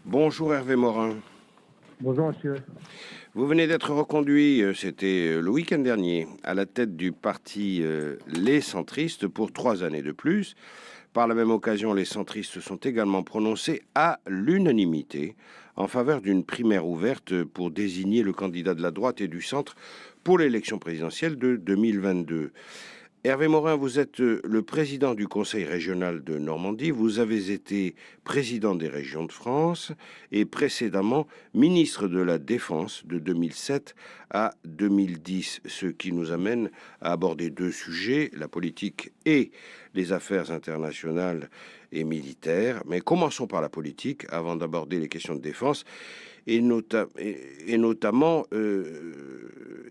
Bonjour Hervé Morin. Bonjour monsieur. Vous venez d'être reconduit, c'était le week-end dernier, à la tête du parti Les Centristes pour 3 années de plus. Par la même occasion, les centristes se sont également prononcés à l'unanimité en faveur d'une primaire ouverte pour désigner le candidat de la droite et du centre pour l'élection présidentielle de 2022. Hervé Morin, vous êtes le président du Conseil régional de Normandie. Vous avez été président des régions de France et précédemment ministre de la Défense de 2007 à 2010, ce qui nous amène à aborder deux sujets, la politique et les affaires internationales et militaires. Mais commençons par la politique avant d'aborder les questions de défense et, notamment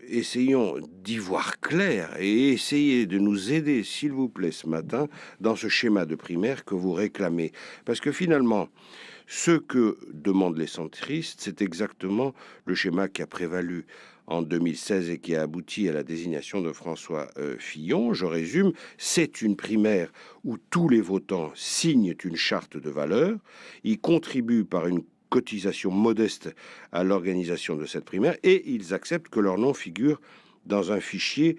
essayons d'y voir clair et essayez de nous aider, s'il vous plaît, ce matin, dans ce schéma de primaire que vous réclamez. Parce que finalement, ce que demandent les centristes, c'est exactement le schéma qui a prévalu en 2016 et qui a abouti à la désignation de François Fillon. Je résume, c'est une primaire où tous les votants signent une charte de valeurs, ils contribuent par une cotisation modeste à l'organisation de cette primaire et ils acceptent que leur nom figure dans un fichier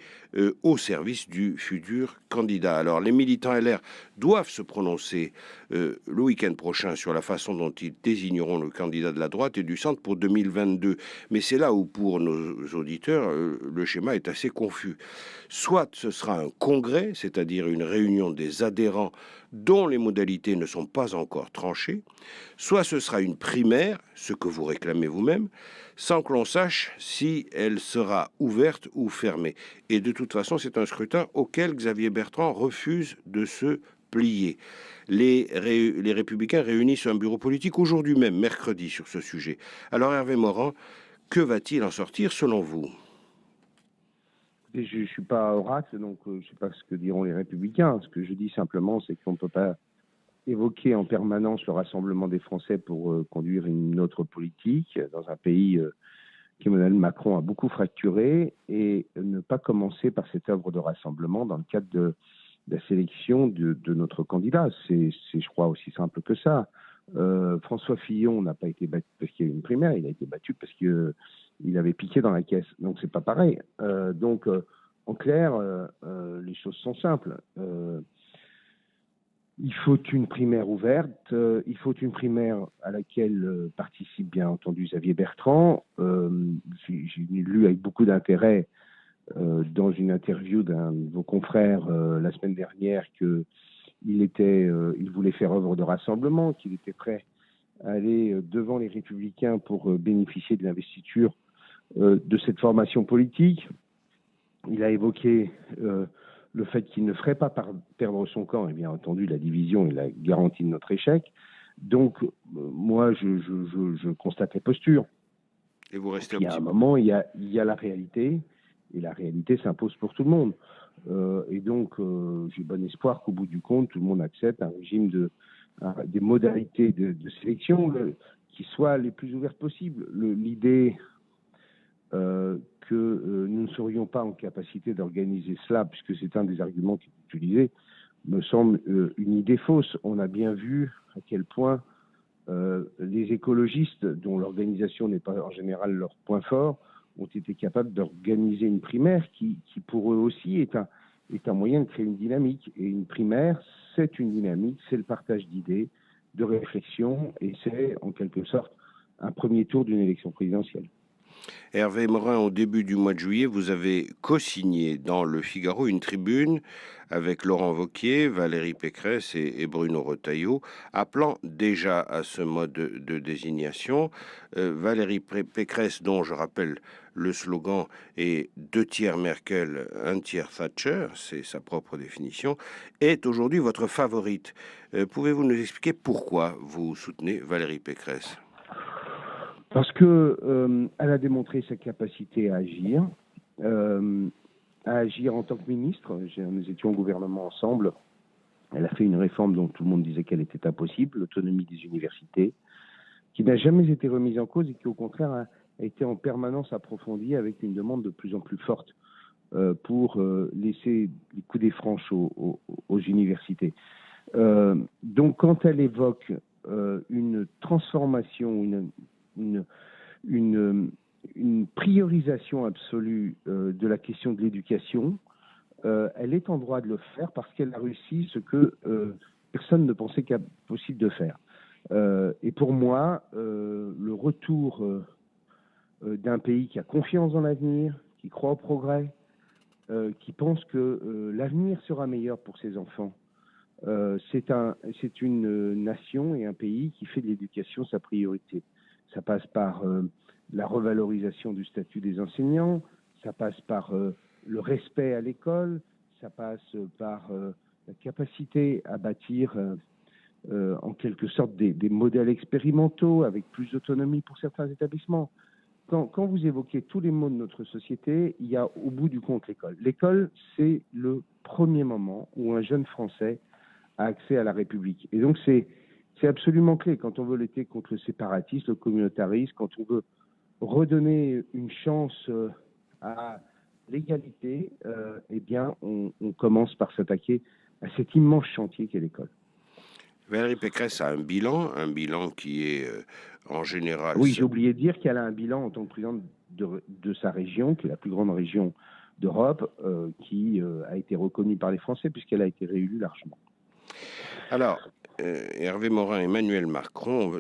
au service du futur candidat. Alors les militants LR doivent se prononcer le week-end prochain sur la façon dont ils désigneront le candidat de la droite et du centre pour 2022. Mais c'est là où, pour nos auditeurs, le schéma est assez confus. Soit ce sera un congrès, c'est-à-dire une réunion des adhérents dont les modalités ne sont pas encore tranchées, soit ce sera une primaire, ce que vous réclamez vous-même, sans que l'on sache si elle sera ouverte ou fermée. Et de toute façon, c'est un scrutin auquel Xavier Bertrand refuse de se plier. Les Républicains réunissent un bureau politique aujourd'hui même, mercredi, sur ce sujet. Alors Hervé Morin, que va-t-il en sortir selon vous ? Je ne suis pas oracle, donc je ne sais pas ce que diront les Républicains. Ce que je dis simplement, c'est qu'on ne peut pas évoquer en permanence le rassemblement des Français pour conduire une autre politique dans un pays qu'Emmanuel Macron a beaucoup fracturé et ne pas commencer par cette œuvre de rassemblement dans le cadre de la sélection de notre candidat. C'est, je crois, aussi simple que ça. François Fillon n'a pas été battu parce qu'il y a eu une primaire, il a été battu parce qu'il avait piqué dans la caisse. Donc c'est pas pareil. En clair, les choses sont simples. Il faut une primaire ouverte, il faut une primaire à laquelle participe bien entendu Xavier Bertrand. J'ai lu avec beaucoup d'intérêt dans une interview d'un de vos confrères la semaine dernière il voulait faire œuvre de rassemblement, qu'il était prêt à aller devant les Républicains pour bénéficier de l'investiture de cette formation politique. Il a évoqué le fait qu'il ne ferait pas perdre son camp, et bien entendu la division est la garantie de notre échec. Donc moi je constate les postures. Et vous restez il y a un moment, il y a la réalité, et la réalité s'impose pour tout le monde. Et donc, j'ai bon espoir qu'au bout du compte, tout le monde accepte un régime des modalités de sélection qui soient les plus ouvertes possibles. L'idée que nous ne serions pas en capacité d'organiser cela, puisque c'est un des arguments qui est utilisé, me semble une idée fausse. On a bien vu à quel point les écologistes, dont l'organisation n'est pas en général leur point fort, ont été capables d'organiser une primaire qui pour eux aussi est un moyen de créer une dynamique. Et une primaire, c'est une dynamique, c'est le partage d'idées, de réflexion, et c'est en quelque sorte un premier tour d'une élection présidentielle. Hervé Morin, au début du mois de juillet, vous avez co-signé dans Le Figaro une tribune avec Laurent Wauquiez, Valérie Pécresse et Bruno Retailleau, appelant déjà à ce mode de désignation. Valérie Pécresse, dont je rappelle le slogan est 2 tiers Merkel, 1 tiers Thatcher, c'est sa propre définition, est aujourd'hui votre favorite. Pouvez-vous nous expliquer pourquoi vous soutenez Valérie Pécresse ? Parce que elle a démontré sa capacité à agir en tant que ministre. Nous étions au gouvernement ensemble. Elle a fait une réforme dont tout le monde disait qu'elle était impossible, l'autonomie des universités, qui n'a jamais été remise en cause et qui, au contraire, a été en permanence approfondie avec une demande de plus en plus forte pour laisser les coudées franches aux universités. Donc, quand elle évoque une transformation, une, une priorisation absolue de la question de l'éducation, elle est en droit de le faire parce qu'elle a réussi ce que personne ne pensait possible de faire. Et pour moi, le retour d'un pays qui a confiance dans l'avenir, qui croit au progrès, qui pense que l'avenir sera meilleur pour ses enfants, c'est une nation et un pays qui fait de l'éducation sa priorité. Ça passe par la revalorisation du statut des enseignants, ça passe par le respect à l'école, ça passe par la capacité à bâtir en quelque sorte des modèles expérimentaux avec plus d'autonomie pour certains établissements. Quand vous évoquez tous les maux de notre société, il y a au bout du compte l'école. L'école, c'est le premier moment où un jeune Français a accès à la République. Et donc, c'est absolument clé quand on veut lutter contre le séparatisme, le communautarisme, quand on veut redonner une chance à l'égalité, eh bien, on commence par s'attaquer à cet immense chantier qu'est l'école. Valérie Pécresse a un bilan qui est en général... Oui, j'ai oublié de dire qu'elle a un bilan en tant que présidente de sa région, qui est la plus grande région d'Europe, qui a été reconnue par les Français puisqu'elle a été réélue largement. Alors, Hervé Morin, Emmanuel Macron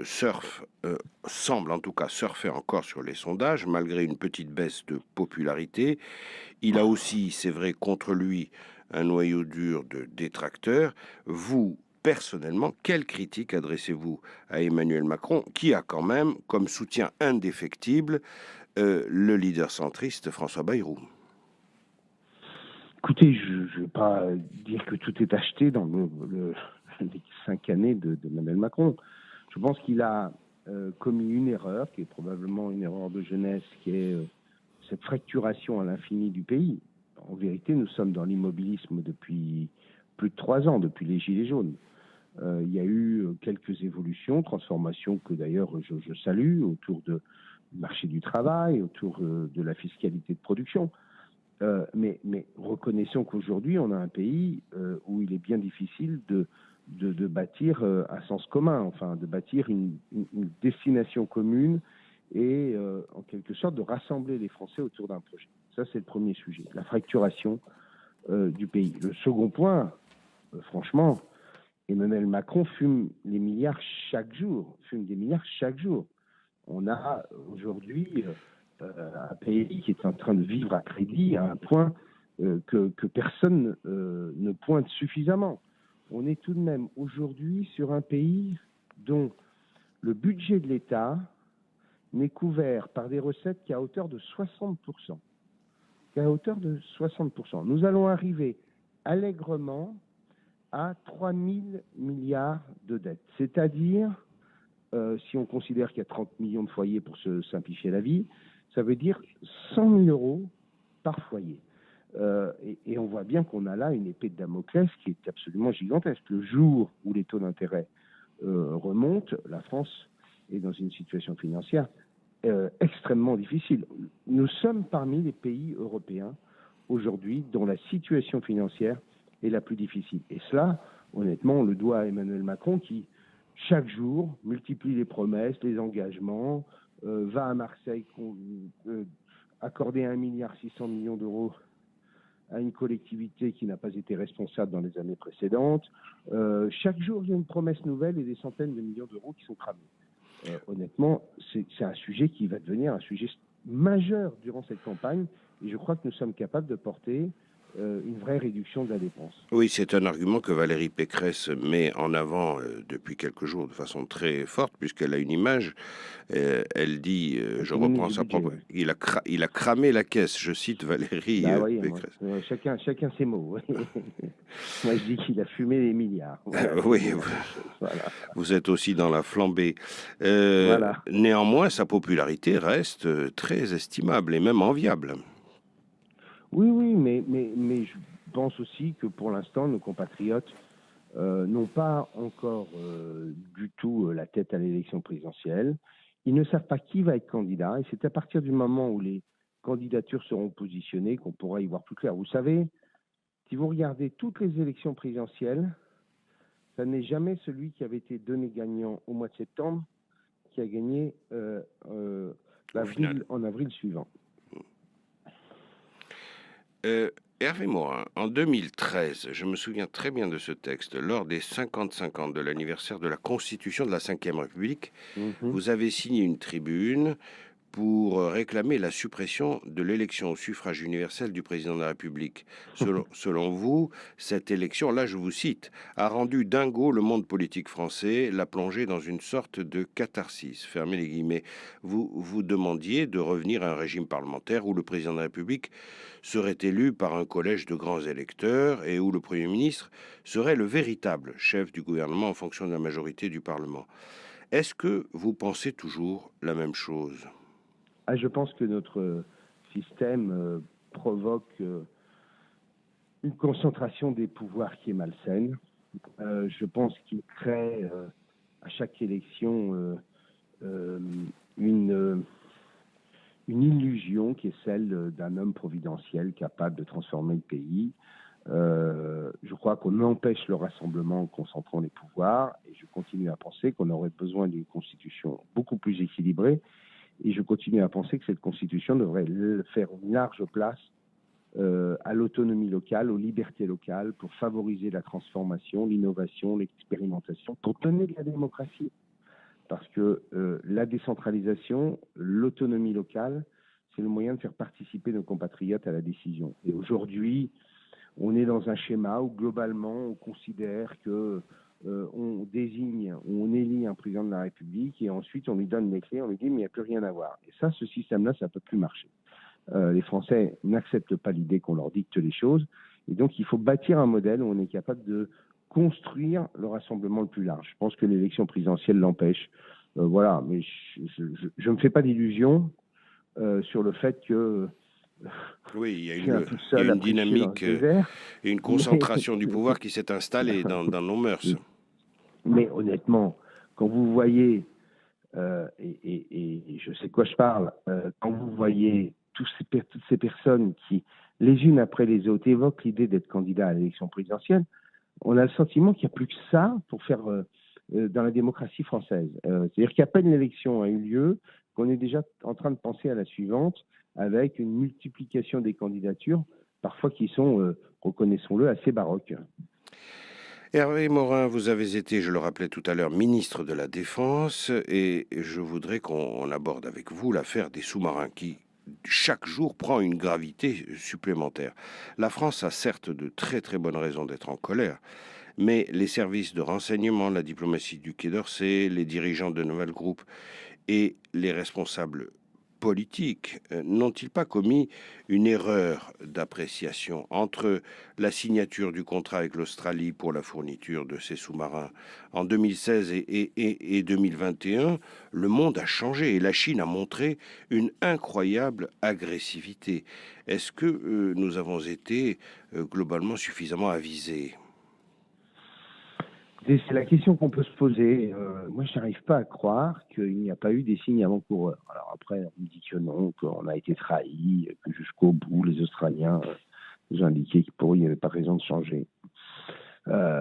semble en tout cas surfer encore sur les sondages, malgré une petite baisse de popularité. Il a aussi, c'est vrai, contre lui, un noyau dur de détracteurs. Vous, personnellement, quelle critique adressez-vous à Emmanuel Macron, qui a quand même comme soutien indéfectible le leader centriste François Bayrou? Écoutez, je ne vais pas dire que tout est acheté dans les 5 années d'Emmanuel Macron. Je pense qu'il a commis une erreur, qui est probablement une erreur de jeunesse, qui est cette fracturation à l'infini du pays. En vérité, nous sommes dans l'immobilisme depuis plus de 3 ans, depuis les Gilets jaunes. Il y a eu quelques évolutions, transformations que d'ailleurs je salue, autour du marché du travail, autour de la fiscalité de production. Mais reconnaissons qu'aujourd'hui, on a un pays où il est bien difficile de bâtir un sens commun, enfin de bâtir une destination commune et en quelque sorte de rassembler les Français autour d'un projet. Ça, c'est le premier sujet, la fracturation du pays. Le second point, franchement, Emmanuel Macron fume les milliards chaque jour, fume des milliards chaque jour. On a aujourd'hui un pays qui est en train de vivre à crédit à un point que personne ne pointe suffisamment. On est tout de même aujourd'hui sur un pays dont le budget de l'État n'est couvert par des recettes qu'à hauteur de 60%. Qu'à hauteur de 60%. Nous allons arriver allègrement à 3 000 milliards de dettes. C'est-à-dire, si on considère qu'il y a 30 millions de foyers pour se simplifier la vie, ça veut dire 100 000 euros par foyer. Et on voit bien qu'on a là une épée de Damoclès qui est absolument gigantesque. Le jour où les taux d'intérêt remontent, la France est dans une situation financière extrêmement difficile. Nous sommes parmi les pays européens aujourd'hui dont la situation financière est la plus difficile. Et cela, honnêtement, on le doit à Emmanuel Macron qui, chaque jour, multiplie les promesses, les engagements, va à Marseille accorder 1,6 milliard d'euros à une collectivité qui n'a pas été responsable dans les années précédentes. Chaque jour, il y a une promesse nouvelle et des centaines de millions d'euros qui sont cramés. Honnêtement, c'est un sujet qui va devenir un sujet majeur durant cette campagne et je crois que nous sommes capables de porter une vraie réduction de la dépense. Oui, c'est un argument que Valérie Pécresse met en avant depuis quelques jours de façon très forte, puisqu'elle a une image. Elle dit, je reprends sa propre... Il a cramé la caisse, je cite Valérie Pécresse. Chacun ses mots. Moi, je dis qu'il a fumé les milliards. Voilà, oui, vous êtes aussi dans la flambée. Voilà. Néanmoins, sa popularité reste très estimable et même enviable. Oui, mais je pense aussi que pour l'instant, nos compatriotes n'ont pas encore du tout la tête à l'élection présidentielle. Ils ne savent pas qui va être candidat et c'est à partir du moment où les candidatures seront positionnées qu'on pourra y voir plus clair. Vous savez, si vous regardez toutes les élections présidentielles, ça n'est jamais celui qui avait été donné gagnant au mois de septembre qui a gagné en avril suivant. Hervé Morin, en 2013, je me souviens très bien de ce texte, lors des 55 ans de l'anniversaire de la Constitution de la Ve République, vous avez signé une tribune pour réclamer la suppression de l'élection au suffrage universel du président de la République. Selon vous, cette élection, là je vous cite, a rendu dingo le monde politique français, l'a plongé dans une sorte de catharsis. Fermez les guillemets. Vous demandiez de revenir à un régime parlementaire où le président de la République serait élu par un collège de grands électeurs et où le Premier ministre serait le véritable chef du gouvernement en fonction de la majorité du Parlement. Est-ce que vous pensez toujours la même chose ? Je pense que notre système provoque une concentration des pouvoirs qui est malsaine. Je pense qu'il crée à chaque élection une illusion qui est celle d'un homme providentiel capable de transformer le pays. Je crois qu'on empêche le rassemblement en concentrant les pouvoirs et je continue à penser qu'on aurait besoin d'une constitution beaucoup plus équilibrée. Et je continue à penser que cette constitution devrait faire une large place à l'autonomie locale, aux libertés locales, pour favoriser la transformation, l'innovation, l'expérimentation, pour donner de la démocratie. Parce que la décentralisation, l'autonomie locale, c'est le moyen de faire participer nos compatriotes à la décision. Et aujourd'hui, on est dans un schéma où globalement, on considère que on élit un président de la République et ensuite on lui donne les clés, on lui dit mais il n'y a plus rien à voir. Et ça, ce système-là, ça ne peut plus marcher. Les Français n'acceptent pas l'idée qu'on leur dicte les choses et donc il faut bâtir un modèle où on est capable de construire le rassemblement le plus large. Je pense que l'élection présidentielle l'empêche. Voilà, mais je ne me fais pas d'illusions sur le fait que oui, il y a une dynamique et une concentration du pouvoir qui s'est installée dans nos mœurs. Mais honnêtement, quand vous voyez, et je sais de quoi je parle, quand vous voyez toutes ces personnes qui, les unes après les autres, évoquent l'idée d'être candidat à l'élection présidentielle, on a le sentiment qu'il n'y a plus que ça pour faire dans la démocratie française. C'est-à-dire qu'à peine l'élection a eu lieu, qu'on est déjà en train de penser à la suivante, avec une multiplication des candidatures, parfois qui sont, reconnaissons-le, assez baroques. Hervé Morin, vous avez été, je le rappelais tout à l'heure, ministre de la Défense, et je voudrais qu'on aborde avec vous l'affaire des sous-marins qui, chaque jour, prend une gravité supplémentaire. La France a certes de très très bonnes raisons d'être en colère, mais les services de renseignement, la diplomatie du Quai d'Orsay, les dirigeants de Naval Group et les responsables politiques n'ont-ils pas commis une erreur d'appréciation entre la signature du contrat avec l'Australie pour la fourniture de ces sous-marins en 2016 et 2021? Le monde a changé et la Chine a montré une incroyable agressivité. Est-ce que nous avons été globalement suffisamment avisés? C'est la question qu'on peut se poser. Moi, je n'arrive pas à croire qu'il n'y a pas eu des signes avant-coureurs. Alors après, on me dit que non, qu'on a été trahi, que jusqu'au bout, les Australiens nous ont indiqué qu'il n'y avait pas raison de changer.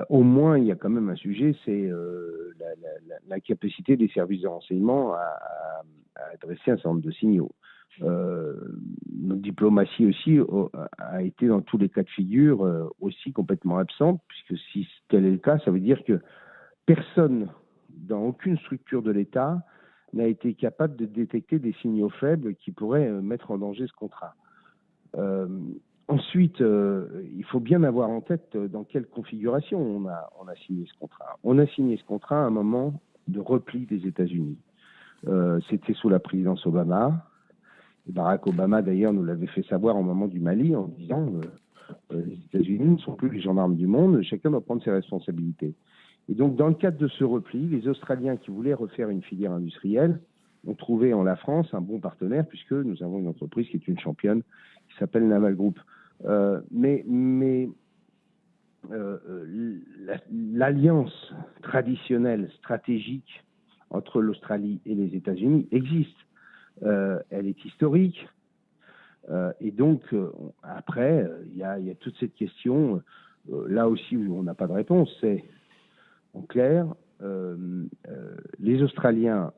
Au moins, il y a quand même un sujet, c'est la capacité des services de renseignement à adresser un certain nombre de signaux. Notre diplomatie aussi a été dans tous les cas de figure aussi complètement absente, puisque si tel est le cas, ça veut dire que personne, dans aucune structure de l'État, n'a été capable de détecter des signaux faibles qui pourraient mettre en danger ce contrat. Ensuite, il faut bien avoir en tête dans quelle configuration on a signé ce contrat. On a signé ce contrat à un moment de repli des États-Unis. C'était sous la présidence Obama. Barack Obama, d'ailleurs, nous l'avait fait savoir au moment du Mali en disant les États-Unis ne sont plus les gendarmes du monde, chacun doit prendre ses responsabilités. Et donc, dans le cadre de ce repli, les Australiens qui voulaient refaire une filière industrielle ont trouvé en la France un bon partenaire, puisque nous avons une entreprise qui est une championne, qui s'appelle Naval Group. L'alliance traditionnelle, stratégique entre l'Australie et les États-Unis existe. Elle est historique. Et donc, après, il y a toute cette question, là aussi où on n'a pas de réponse, c'est En clair, les Australiens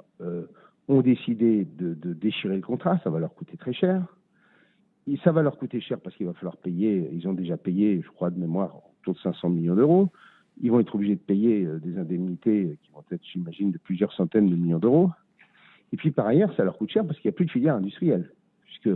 ont décidé de déchirer le contrat, ça va leur coûter très cher. Et ça va leur coûter cher parce qu'il va falloir payer, ils ont déjà payé, je crois de mémoire, autour de 500 millions d'euros. Ils vont être obligés de payer des indemnités qui vont être, j'imagine, de plusieurs centaines de millions d'euros. Et puis par ailleurs, ça leur coûte cher parce qu'il n'y a plus de filière industrielle, puisque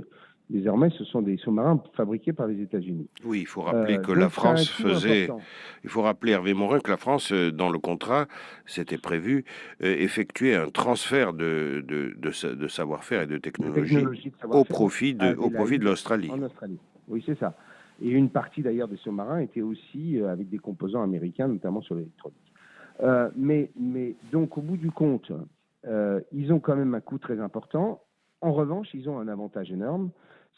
désormais, ce sont des sous-marins fabriqués par les États-Unis. Oui, il faut rappeler que la France faisait. Important. Il faut rappeler, Hervé Morin, que la France, dans le contrat, c'était prévu, effectuer un transfert de savoir-faire et de technologie au profit de l'Australie. En Australie. Oui, c'est ça. Et une partie d'ailleurs des sous-marins était aussi avec des composants américains, notamment sur l'électronique. Mais donc, au bout du compte, ils ont quand même un coût très important. En revanche, ils ont un avantage énorme,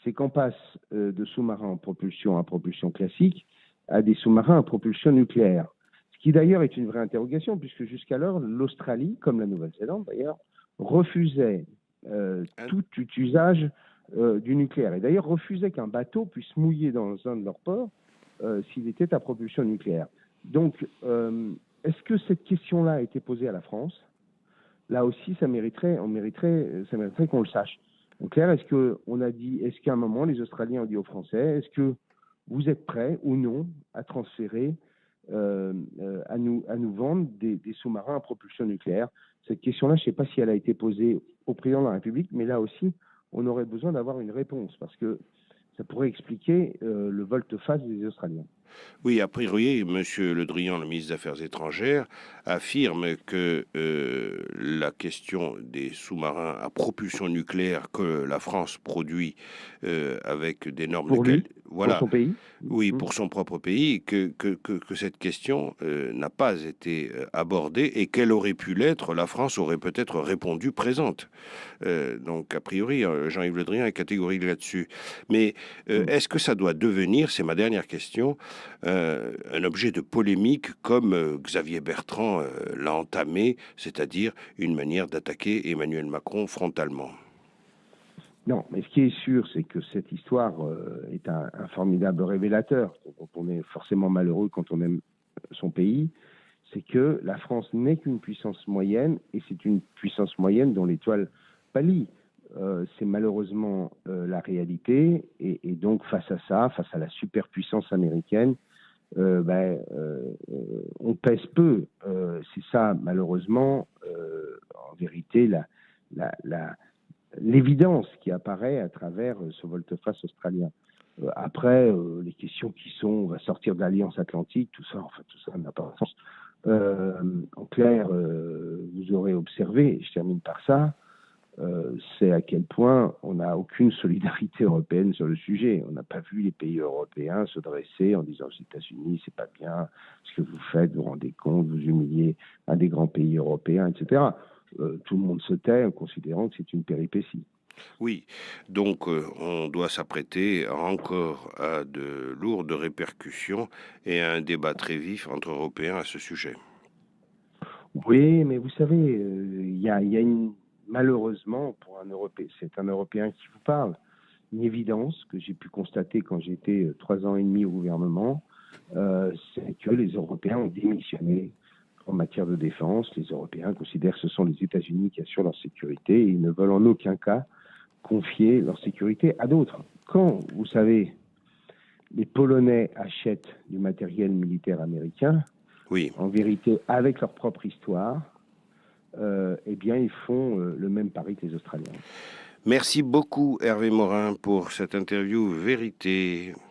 c'est qu'on passe de sous-marins en propulsion à propulsion classique à des sous-marins à propulsion nucléaire. Ce qui d'ailleurs est une vraie interrogation, puisque jusqu'alors, l'Australie, comme la Nouvelle-Zélande d'ailleurs, refusait tout usage du nucléaire. Et d'ailleurs refusait qu'un bateau puisse mouiller dans un de leurs ports s'il était à propulsion nucléaire. Donc, est-ce que cette question-là a été posée à la France ? Là aussi, ça mériterait qu'on le sache. En clair, est-ce qu'à un moment, les Australiens ont dit aux Français, est-ce que vous êtes prêts ou non à transférer, à nous vendre des sous-marins à propulsion nucléaire? Cette question-là, je ne sais pas si elle a été posée au président de la République, mais là aussi, on aurait besoin d'avoir une réponse, parce que ça pourrait expliquer le volte-face des Australiens. Oui, a priori, M. Le Drian, le ministre des Affaires étrangères, affirme que la question des sous-marins à propulsion nucléaire que la France produit avec des normes pour lui, voilà, pour son pays. Oui, pour son propre pays, que cette question n'a pas été abordée et qu'elle aurait pu l'être, la France aurait peut-être répondu présente. Donc, a priori, Jean-Yves Le Drian est catégorique là-dessus. Mais est-ce que ça doit devenir, c'est ma dernière question, un objet de polémique comme Xavier Bertrand l'a entamé, c'est-à-dire une manière d'attaquer Emmanuel Macron frontalement? Non, mais ce qui est sûr, c'est que cette histoire est un formidable révélateur, dont on est forcément malheureux quand on aime son pays. C'est que la France n'est qu'une puissance moyenne, et c'est une puissance moyenne dont l'étoile pâlit. C'est malheureusement la réalité, et donc face à ça, face à la superpuissance américaine, on pèse peu. C'est ça, malheureusement, en vérité, l'évidence qui apparaît à travers ce volte-face australien. Après, les questions qui sont, on va sortir de l'Alliance Atlantique, tout ça n'a pas de sens. En clair, vous aurez observé, et je termine par ça, c'est à quel point on n'a aucune solidarité européenne sur le sujet. On n'a pas vu les pays européens se dresser en disant aux États-Unis, c'est pas bien ce que vous faites, vous vous rendez compte, vous humiliez un des grands pays européens, etc. Tout le monde se tait en considérant que c'est une péripétie. Oui, donc on doit s'apprêter encore à de lourdes répercussions et à un débat très vif entre Européens à ce sujet. Oui, mais vous savez, il y a malheureusement, pour un Européen, c'est un Européen qui vous parle, une évidence que j'ai pu constater quand j'étais 3 ans et demi au gouvernement, c'est que les Européens ont démissionné en matière de défense. Les Européens considèrent que ce sont les États-Unis qui assurent leur sécurité et ils ne veulent en aucun cas confier leur sécurité à d'autres. Quand, vous savez, les Polonais achètent du matériel militaire américain, oui, en vérité, avec leur propre histoire, eh bien, ils font le même pari que les Australiens. Merci beaucoup Hervé Morin pour cette interview vérité.